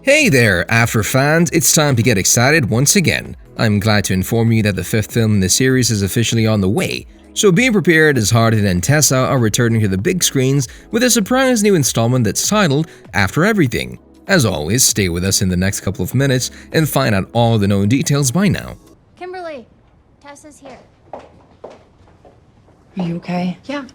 Hey there, After fans, it's time to get excited once again. I'm glad to inform you that the fifth film in the series is officially on the way. So be prepared as Hardin and Tessa are returning to the big screens with a surprise new installment that's titled After Everything. As always, stay with us in the next couple of minutes and find out all the known details by now. Kimberly, Tessa's here. Are you okay? Yeah.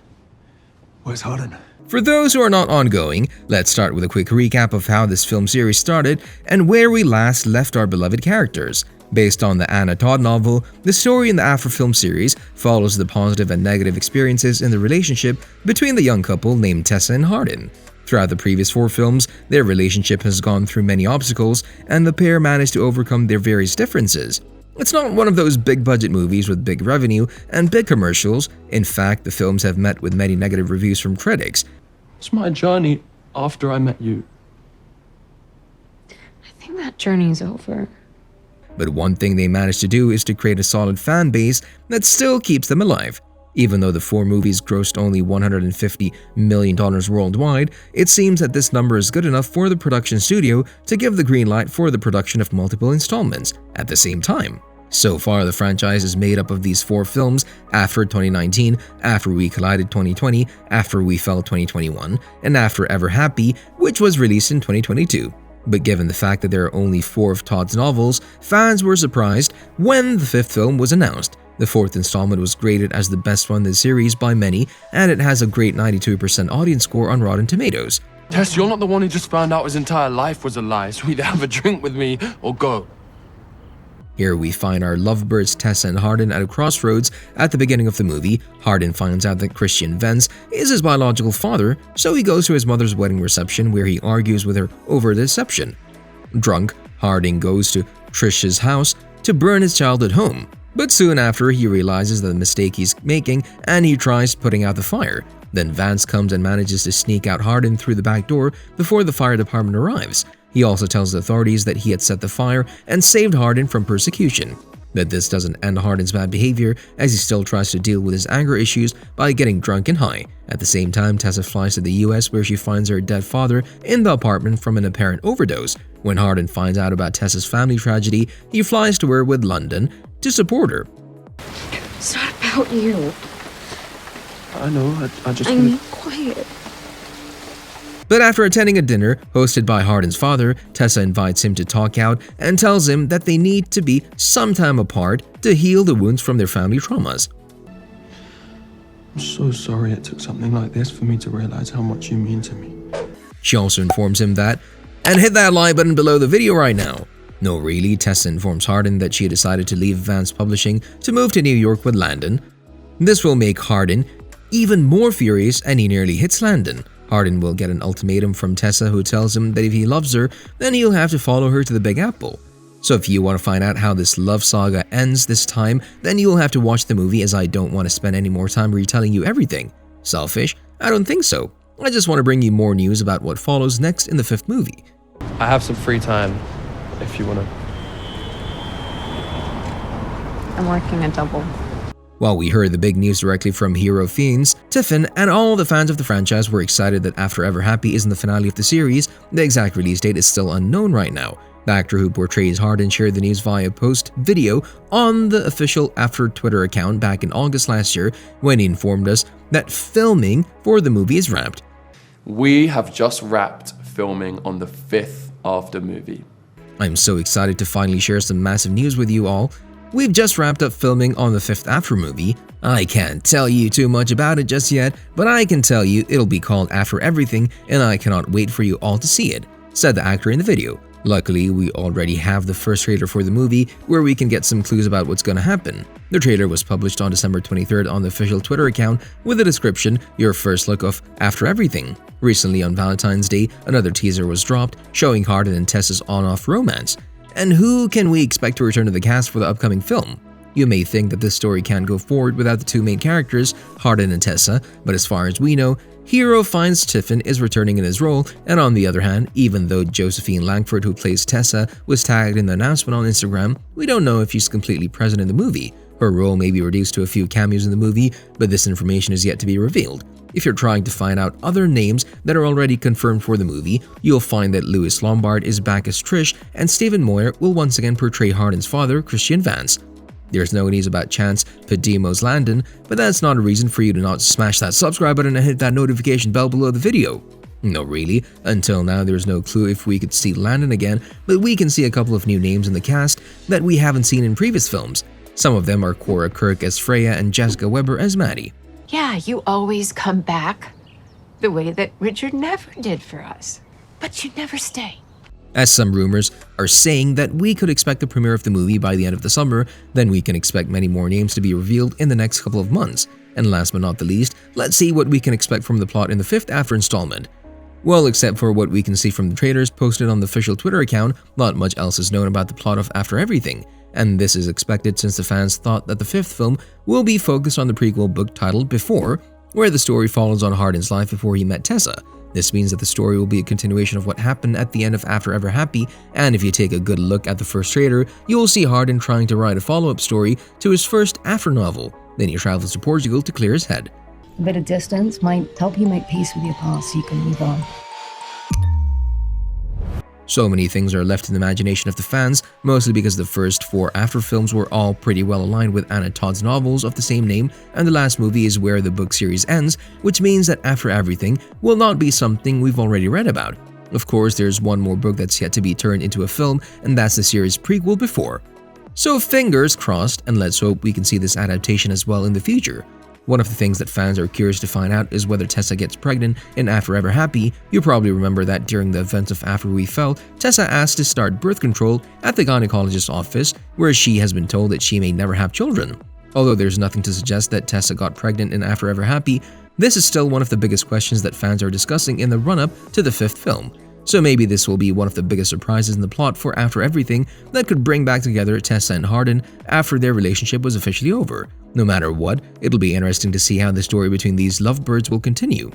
Where's Hardin? For those who are not ongoing, let's start with a quick recap of how this film series started and where we last left our beloved characters. Based on the Anna Todd novel, the story in the After film series follows the positive and negative experiences in the relationship between the young couple named Tessa and Hardin. Throughout the previous 4 films, their relationship has gone through many obstacles, and the pair managed to overcome their various differences. It's not one of those big-budget movies with big revenue and big commercials. In fact, the films have met with many negative reviews from critics. It's my journey after I met you. I think that journey's over. But one thing they managed to do is to create a solid fan base that still keeps them alive. Even though the 4 movies grossed only $150 million worldwide, it seems that this number is good enough for the production studio to give the green light for the production of multiple installments at the same time. So far, the franchise is made up of these 4 films: After 2019, After We Collided 2020, After We Fell 2021, and After Ever Happy, which was released in 2022. But given the fact that there are only 4 of Todd's novels, fans were surprised when the 5th film was announced. The 4th installment was graded as the best one in the series by many, and it has a great 92% audience score on Rotten Tomatoes. Tess, you're not the one who just found out his entire life was a lie, so either have a drink with me or go. Here we find our lovebirds Tessa and Hardin at a crossroads at the beginning of the movie. Hardin finds out that Christian Vance is his biological father, so he goes to his mother's wedding reception where he argues with her over the deception. Drunk, Hardin goes to Trish's house to burn his childhood home, but soon after he realizes the mistake he's making and he tries putting out the fire. Then Vance comes and manages to sneak out Hardin through the back door before the fire department arrives. He also tells the authorities that he had set the fire and saved Hardin from persecution. But this doesn't end Hardin's bad behavior, as he still tries to deal with his anger issues by getting drunk and high. At the same time, Tessa flies to the US where she finds her dead father in the apartment from an apparent overdose. When Hardin finds out about Tessa's family tragedy, he flies to her with London to support her. It's not about you. I know, I just... I mean, quiet. But after attending a dinner hosted by Hardin's father, Tessa invites him to talk out and tells him that they need to be some time apart to heal the wounds from their family traumas. I'm so sorry it took something like this for me to realize how much you mean to me. She also informs him that, and hit that like button below the video right now. No, really, Tessa informs Hardin that she decided to leave Vance Publishing to move to New York with Landon. This will make Hardin even more furious, and he nearly hits Landon. Hardin will get an ultimatum from Tessa, who tells him that if he loves her, then he'll have to follow her to the Big Apple. So if you want to find out how this love saga ends this time, then you'll have to watch the movie, as I don't want to spend any more time retelling you everything. Selfish? I don't think so. I just want to bring you more news about what follows next in the 5th movie. I have some free time, if you wanna... I'm working a double. While we heard the big news directly from hero Fiennes, Tiffin and all the fans of the franchise were excited that After Ever Happy is in the finale of the series. The exact release date is still unknown right now. The actor who portrays Hardin shared the news via post video on the official After Twitter account back in August last year, when he informed us that filming for the movie is wrapped. We have just wrapped filming on the 5th After movie. I'm so excited to finally share some massive news with you all. We've just wrapped up filming on the 5th After movie. I can't tell you too much about it just yet, but I can tell you it'll be called After Everything, and I cannot wait for you all to see it, said the actor in the video. Luckily, we already have the first trailer for the movie where we can get some clues about what's gonna happen. The trailer was published on December 23rd on the official Twitter account with a description, "Your first look of After Everything." Recently on Valentine's Day, another teaser was dropped showing Hardin and Tessa's on-off romance. And who can we expect to return to the cast for the upcoming film? You may think that this story can't go forward without the 2 main characters, Hardin and Tessa, but as far as we know, hero Fiennes Tiffin is returning in his role, and on the other hand, even though Josephine Langford, who plays Tessa, was tagged in the announcement on Instagram, we don't know if she's completely present in the movie. Her role may be reduced to a few cameos in the movie, but this information is yet to be revealed. If you're trying to find out other names that are already confirmed for the movie, you'll find that Louis Lombard is back as Trish, and Stephen Moyer will once again portray Hardin's father, Christian Vance. There's no news about Chance Padimo's Landon, but that's not a reason for you to not smash that subscribe button and hit that notification bell below the video. No, really, until now there's no clue if we could see Landon again, but we can see a couple of new names in the cast that we haven't seen in previous films. Some of them are Cora Kirk as Freya and Jessica Weber as Maddie. Yeah, you always come back the way that Richard never did for us. But you never stay. As some rumors are saying that we could expect the premiere of the movie by the end of the summer, then we can expect many more names to be revealed in the next couple of months. And last but not the least, let's see what we can expect from the plot in the 5th After installment. Well, except for what we can see from the trailers posted on the official Twitter account, not much else is known about the plot of After Everything. And this is expected since the fans thought that the 5th film will be focused on the prequel book titled Before, where the story follows on Hardin's life before he met Tessa. This means that the story will be a continuation of what happened at the end of After Ever Happy, and if you take a good look at the first trailer, you will see Hardin trying to write a follow-up story to his first After novel. Then he travels to Portugal to clear his head. A bit of distance might help you make peace with your past so you can move on. So many things are left in the imagination of the fans, mostly because the first 4 After films were all pretty well aligned with Anna Todd's novels of the same name, and the last movie is where the book series ends, which means that After Everything will not be something we've already read about. Of course, there's one more book that's yet to be turned into a film, and that's the series prequel Before. So fingers crossed, and let's hope we can see this adaptation as well in the future. One of the things that fans are curious to find out is whether Tessa gets pregnant in After Ever Happy. You probably remember that during the events of After We Fell, Tessa asked to start birth control at the gynecologist's office, where she has been told that she may never have children. Although there's nothing to suggest that Tessa got pregnant in After Ever Happy, this is still one of the biggest questions that fans are discussing in the run-up to the 5th film. So maybe this will be one of the biggest surprises in the plot for After Everything that could bring back together Tessa and Hardin after their relationship was officially over. No matter what, it'll be interesting to see how the story between these lovebirds will continue.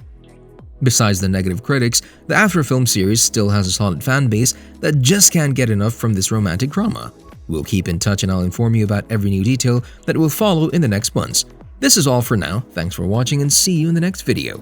Besides the negative critics, the After film series still has a solid fan base that just can't get enough from this romantic drama. We'll keep in touch and I'll inform you about every new detail that will follow in the next months. This is all for now, thanks for watching and see you in the next video.